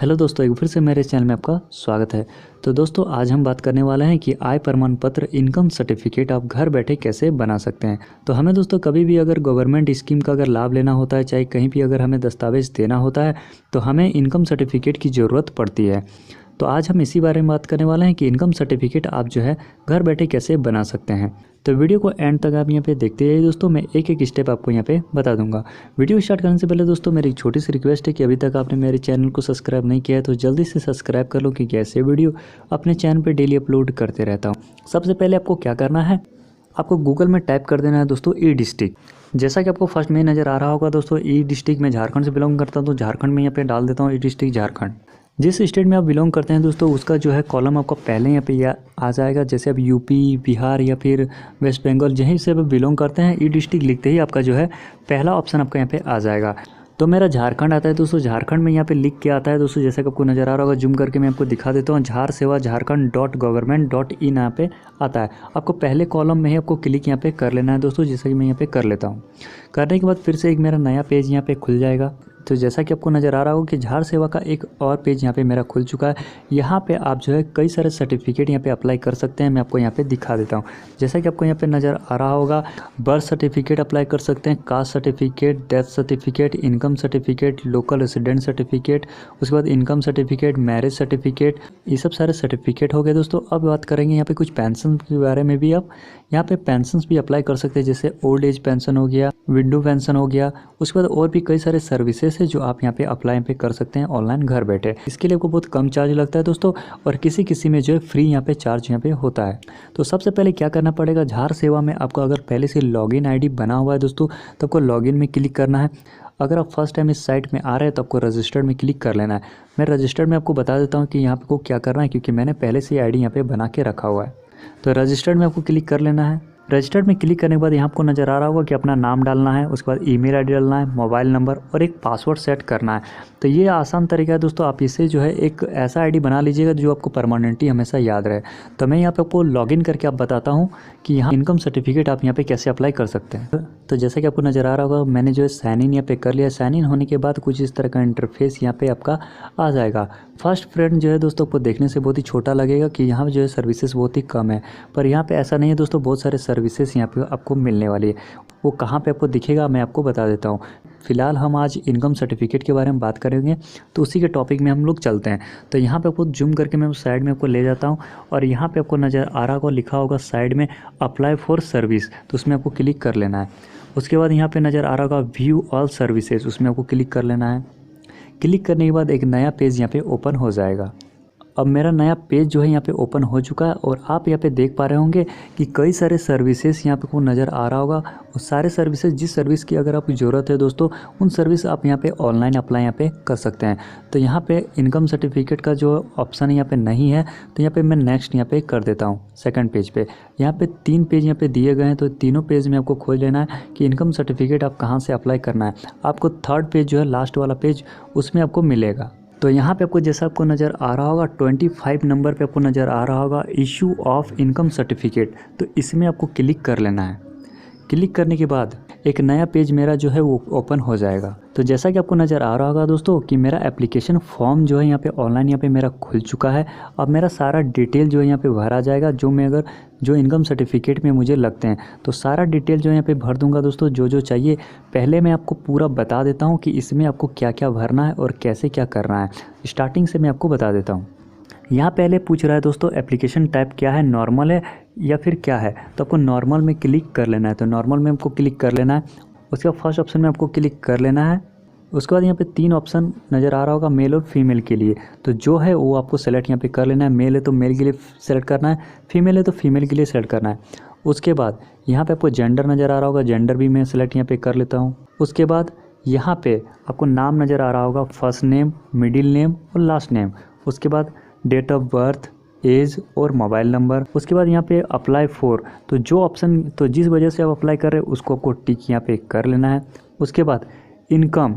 Hello दोस्तों, एक फिर से मेरे चैनल में आपका स्वागत है। तो दोस्तों आज हम बात करने वाले हैं कि आय प्रमाण पत्र इनकम सर्टिफिकेट आप घर बैठे कैसे बना सकते हैं। तो हमें दोस्तों कभी भी अगर गवर्नमेंट स्कीम का अगर लाभ लेना होता है, चाहे कहीं भी अगर हमें दस्तावेज देना होता है, तो हमें इनकम सर्टिफिकेट की ज़रूरत पड़ती है। तो आज हम इसी बारे में बात करने वाले हैं कि इनकम सर्टिफिकेट आप जो है घर बैठे कैसे बना सकते हैं। तो वीडियो को एंड तक आप यहाँ पे देखते रहिए दोस्तों, मैं एक एक स्टेप आपको यहाँ पे बता दूंगा। वीडियो स्टार्ट करने से पहले दोस्तों मेरी एक छोटी सी रिक्वेस्ट है कि अभी तक आपने मेरे चैनल को सब्सक्राइब नहीं किया है तो जल्दी से सब्सक्राइब कर लो, क्योंकि ऐसे वीडियो अपने चैनल पर डेली अपलोड करते रहता हूँ। सबसे पहले आपको क्या करना है, आपको गूगल में टाइप कर देना है दोस्तों ई डिस्ट्रिक्ट। जैसा कि आपको फर्स्ट में नज़र आ रहा होगा दोस्तों, ई डिस्ट्रिक्ट में झारखंड से बिलोंग करता हूँ, तो झारखंड में यहाँ पे डाल देता हूँ ई डिस्ट्रिक्ट झारखंड। जिस स्टेट में आप बिलोंग करते हैं दोस्तों, उसका जो है कॉलम आपको पहले यहाँ पे आ जाएगा। जैसे अब यूपी, बिहार या फिर वेस्ट बंगाल, जहीं से आप बिलोंग करते हैं, ई डिस्ट्रिक्ट लिखते ही आपका जो है पहला ऑप्शन आपका यहाँ पे आ जाएगा। तो मेरा झारखंड आता है दोस्तों, झारखंड में यहाँ पे लिख के आता है दोस्तों, जैसे कि आपको नज़र आ रहा होगा, जूम करके मैं आपको दिखा देता हूँ। झारसेवा.government.in यहाँ पे आता है। आपको पहले कॉलम में ही आपको क्लिक यहाँ पे कर लेना है दोस्तों, जैसे कि मैं यहाँ पे कर लेता हूँ। करने के बाद फिर से एक मेरा नया पेज यहाँ पे खुल जाएगा। तो जैसा कि आपको नज़र आ रहा होगा कि झार सेवा का एक और पेज यहाँ पे मेरा खुल चुका है। यहाँ पे आप जो है कई सारे सर्टिफिकेट यहाँ पे अप्लाई कर सकते हैं। मैं आपको यहाँ पे दिखा देता हूँ। जैसा कि आपको यहाँ पे नज़र आ रहा होगा, बर्थ सर्टिफिकेट अप्लाई कर सकते हैं, caste certificate, death certificate, income certificate, local resident certificate, उसके बाद इनकम सर्टिफिकेट, मैरिज सर्टिफिकेट, ये सब सारे सर्टिफिकेट हो गए दोस्तों। अब बात करेंगे यहाँ पे कुछ पेंशन के बारे में भी। आप यहाँ पे पेंशन भी अप्लाई कर सकते हैं, जैसे ओल्ड एज पेंशन हो गया, विडो पेंशन हो गया। उसके बाद और भी कई सारे सर्विसेज है जो आप यहाँ पे अप्लाई पे कर सकते हैं ऑनलाइन घर बैठे। इसके लिए आपको बहुत कम चार्ज लगता है दोस्तों, और किसी में जो है फ्री यहाँ पे चार्ज यहाँ पे होता है। तो सबसे पहले क्या करना पड़ेगा, झार सेवा में आपको अगर पहले से लॉगिन आईडी बना हुआ है दोस्तों, तो आपको लॉगिन में क्लिक करना है। अगर आप फर्स्ट टाइम इस साइट में आ रहे हैं तो आपको रजिस्टर्ड में क्लिक कर लेना है। मैं रजिस्टर्ड में आपको बता देता हूँ कि यहाँ पे को क्या करना है, क्योंकि मैंने पहले से आईडी यहाँ पे बना के रखा हुआ है। तो रजिस्टर्ड में आपको क्लिक कर लेना है। रजिस्टर्ड में क्लिक करने के बाद यहाँ आपको नज़र आ रहा होगा कि अपना नाम डालना है, उसके बाद ईमेल आईडी डालना है, मोबाइल नंबर और एक पासवर्ड सेट करना है। तो ये आसान तरीका है दोस्तों, आप इसे जो है एक ऐसा आईडी बना लीजिएगा जो आपको परमानेंटली हमेशा याद रहे। तो मैं यहाँ पे आपको लॉगिन करके आप बताता हूँ कि यहाँ इनकम सर्टिफिकेट आप यहाँ पे कैसे अप्लाई कर सकते हैं। तो जैसा कि आपको नज़र आ रहा होगा, मैंने जो है साइन इन यहाँ पे कर लिया। साइन इन होने के बाद कुछ इस तरह का इंटरफेस यहाँ पे आपका आ जाएगा। फर्स्ट फ्रेंड जो है दोस्तों आपको देखने से बहुत ही छोटा लगेगा कि यहाँ जो है सर्विसेज बहुत ही कम है, पर यहाँ पे ऐसा नहीं है दोस्तों, बहुत सारे सर्विसेज यहाँ पे आपको मिलने वाली है। वो कहाँ पे आपको दिखेगा मैं आपको बता देता हूँ। फिलहाल हम आज इनकम सर्टिफिकेट के बारे में बात करेंगे, तो उसी के टॉपिक में हम लोग चलते हैं। तो यहाँ पे आपको जूम करके मैं साइड में आपको ले जाता हूँ, और यहाँ पे आपको नज़र आ रहा होगा, लिखा होगा साइड में अप्लाई फॉर सर्विस, तो उसमें आपको क्लिक कर लेना है। उसके बाद यहाँ पे नज़र आ रहा होगा व्यू ऑल सर्विसेज, उसमें आपको क्लिक कर लेना है। क्लिक करने के बाद एक नया पेज यहाँ पे ओपन हो जाएगा। अब मेरा नया पेज जो है यहाँ पे ओपन हो चुका है, और आप यहाँ पे देख पा रहे होंगे कि कई सारे सर्विसेज यहाँ पे को नज़र आ रहा होगा। और सारे सर्विसेज, जिस सर्विस की अगर आपको ज़रूरत है दोस्तों, उन सर्विस आप यहाँ पे ऑनलाइन अप्लाई यहाँ पे कर सकते हैं। तो यहाँ पे इनकम सर्टिफिकेट का जो ऑप्शन यहाँ पे नहीं है, तो यहाँ पे मैं नेक्स्ट यहाँ पे कर देता हूँ। सेकंड पेज पे यहाँ पे 3 पेज यहाँ पे दिए गए हैं, तो तीनों पेज में आपको खोज लेना है कि इनकम सर्टिफिकेट आप कहाँ से अप्लाई करना है। आपको थर्ड पेज जो है, लास्ट वाला पेज, उसमें आपको मिलेगा। तो यहाँ पे आपको जैसा आपको नज़र आ रहा होगा 25 नंबर पे आपको नज़र आ रहा होगा इशू ऑफ इनकम सर्टिफिकेट, तो इसमें आपको क्लिक कर लेना है। क्लिक करने के बाद एक नया पेज मेरा जो है वो ओपन हो जाएगा। तो जैसा कि आपको नज़र आ रहा होगा दोस्तों कि मेरा एप्लीकेशन फॉर्म जो है यहाँ पे ऑनलाइन यहाँ पे मेरा खुल चुका है। अब मेरा सारा डिटेल जो है यहाँ पे भरा जाएगा, जो इनकम सर्टिफिकेट में मुझे लगते हैं। तो सारा डिटेल जो यहाँ पे भर दूंगा दोस्तों, जो चाहिए। पहले मैं आपको पूरा बता देता हूँ कि इसमें आपको क्या क्या भरना है और कैसे क्या करना है। स्टार्टिंग से मैं आपको बता देता हूँ। यहाँ पहले पूछ रहा है दोस्तों एप्लीकेशन टाइप क्या है, नॉर्मल है या फिर क्या है। तो आपको नॉर्मल में क्लिक कर लेना है। तो नॉर्मल में आपको क्लिक कर लेना है। उसके बाद फर्स्ट ऑप्शन में आपको क्लिक कर लेना है। उसके बाद यहाँ पे 3 ऑप्शन नज़र आ रहा होगा मेल और फीमेल के लिए, तो जो है वो आपको सेलेक्ट यहाँ पे कर लेना है। मेल है तो मेल के लिए सेलेक्ट करना है, फीमेल है तो फीमेल के लिए सेलेक्ट करना है। उसके बाद यहाँ पे आपको जेंडर नज़र आ रहा होगा, जेंडर भी मैं सेलेक्ट यहाँ पे कर लेता हूँ। उसके बाद यहाँ पे आपको नाम नज़र आ रहा होगा, फर्स्ट नेम, मिडिल नेम और लास्ट नेम। उसके बाद डेट ऑफ बर्थ, एज और मोबाइल नंबर। उसके बाद यहाँ पे अप्लाई फॉर, तो जो ऑप्शन, तो जिस वजह से आप अप्लाई कर रहे हैं उसको आपको टिक यहाँ पे कर लेना है। उसके बाद इनकम,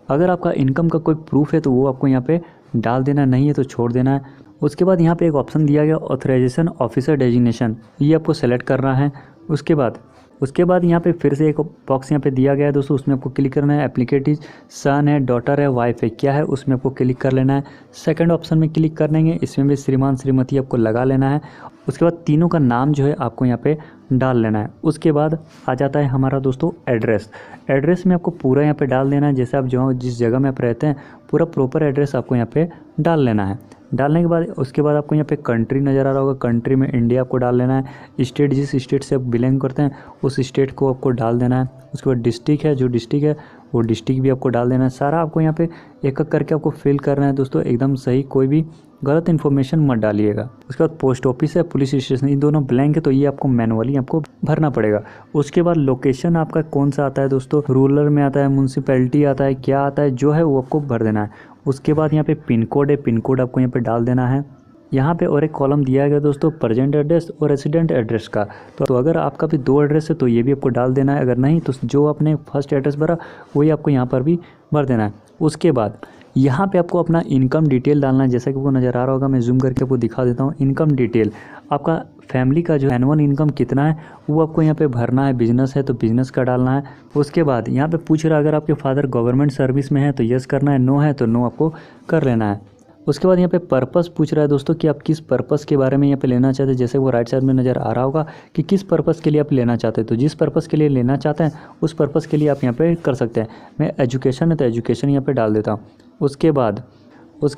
अगर आपका इनकम का कोई प्रूफ है तो वो आपको यहाँ पे डाल देना, नहीं है तो छोड़ देना है। उसके बाद यहाँ पे एक ऑप्शन दिया गया ऑथराइजेशन ऑफिसर डेजिग्नेशन, ये आपको सेलेक्ट करना है। उसके बाद उसके बाद यहाँ पे फिर से एक बॉक्स यहाँ पे दिया गया है दोस्तों, उसमें आपको क्लिक करना है। एप्लीकेटिव सन है, डॉटर है, वाइफ है, क्या है उसमें आपको क्लिक कर लेना है। सेकंड ऑप्शन में क्लिक कर लेंगे, इसमें भी श्रीमान श्रीमती आपको लगा लेना है। उसके बाद तीनों का नाम जो है आपको यहाँ पे डाल लेना है। उसके बाद आ जाता है हमारा दोस्तों एड्रेस। एड्रेस में आपको पूरा यहाँ पे डाल देना है, जैसे आप जो जिस जगह में आप रहते हैं पूरा प्रॉपर एड्रेस आपको यहाँ पे डाल लेना है। डालने के बाद उसके बाद आपको यहाँ पे कंट्री नज़र आ रहा होगा, कंट्री में इंडिया आपको डाल लेना है। स्टेट जिस स्टेट से आप बिलोंग करते हैं उस स्टेट को आपको डाल देना है। उसके बाद डिस्ट्रिक्ट है, जो डिस्ट्रिक्ट है वो डिस्ट्रिक्ट भी आपको डाल देना है। सारा आपको यहाँ पे एक एक करके आपको फिल करना है दोस्तों, एकदम सही, कोई भी गलत इन्फॉर्मेशन मत डालिएगा। उसके बाद पोस्ट ऑफिस है, पुलिस स्टेशन, ये दोनों ब्लैंक है तो ये आपको मैनुअली आपको भरना पड़ेगा। उसके बाद लोकेशन आपका कौन सा आता है दोस्तों, रूरल में आता है, म्यूनसिपैलिटी आता है, क्या आता है, जो है वो आपको भर देना है। उसके बाद यहाँ पे पिन कोड है, पिन कोड आपको यहाँ पे डाल देना है। यहाँ पे और एक कॉलम दिया गया दोस्तों प्रेजेंट एड्रेस और रेसिडेंट एड्रेस का, तो अगर आपका भी 2 एड्रेस है तो ये भी आपको डाल देना है, अगर नहीं तो जो आपने फर्स्ट एड्रेस भरा वही आपको यहाँ पर भी भर देना है। उसके बाद यहाँ पे आपको अपना इनकम डिटेल डालना है, जैसा कि आपको नज़र आ रहा होगा, मैं जूम करके आपको दिखा देता हूँ। इनकम डिटेल आपका फैमिली का जो एनुअल इनकम कितना है वो आपको यहाँ पे भरना है। बिजनेस है तो बिजनेस का डालना है। उसके बाद यहाँ पे पूछ रहा है अगर आपके फादर गवर्नमेंट सर्विस में है तो यस करना है, नो है तो नो आपको कर लेना है। उसके बाद यहाँ पे पर्पस पूछ रहा है दोस्तों कि आप किस पर्पस के बारे में यहाँ पे लेना चाहते हैं, जैसे वो राइट साइड में नज़र आ रहा होगा कि किस पर्पस के लिए आप लेना चाहते हैं, तो जिस पर्पस के लिए लेना चाहते हैं उस पर्पस के लिए आप यहाँ पे कर सकते हैं। मैं एजुकेशन है तो एजुकेशन यहाँ पे डाल देता हूँ। उसके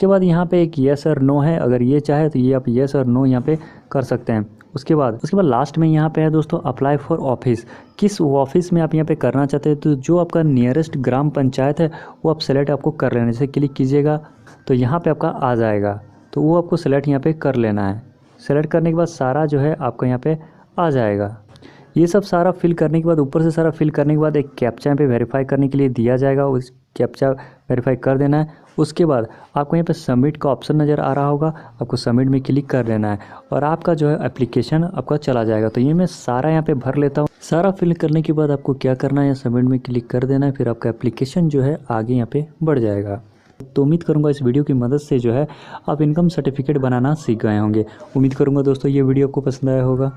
बाद यहाँ पे एक येस और नो है, अगर ये चाहे तो ये आप येस और नो यहाँ पे कर सकते हैं। उसके बाद लास्ट में यहाँ पे है दोस्तों अप्लाई फॉर ऑफिस, किस ऑफिस में आप यहाँ पे करना चाहते हैं, तो जो आपका नियरेस्ट ग्राम पंचायत है वो आप सेलेक्ट आपको कर लेना है। जैसे क्लिक कीजिएगा तो यहाँ पे आपका आ जाएगा, तो वो आपको सेलेक्ट यहाँ पे कर लेना है। सेलेक्ट करने के बाद सारा जो है आपका यहाँ पे आ जाएगा। ये सब सारा फिल करने के बाद, ऊपर से सारा फिल करने के बाद एक कैप्चा यहाँ पे वेरीफाई करने के लिए दिया जाएगा, उस कैप्चा वेरीफाई कर देना है। उसके बाद आपको यहाँ पे सबमिट का ऑप्शन नज़र आ रहा होगा, आपको सबमिट में क्लिक कर देना है और आपका जो है एप्लीकेशन आपका चला जाएगा। तो ये मैं सारा यहाँ पे भर लेता हूँ। सारा फिल करने के बाद आपको क्या करना है, सबमिट में क्लिक कर देना है, फिर आपका एप्लीकेशन जो है आगे यहाँ पे बढ़ जाएगा। तो उम्मीद करूंगा इस वीडियो की मदद से जो है आप इनकम सर्टिफिकेट बनाना सीख गए होंगे। उम्मीद करूंगा दोस्तों ये वीडियो आपको पसंद आया होगा।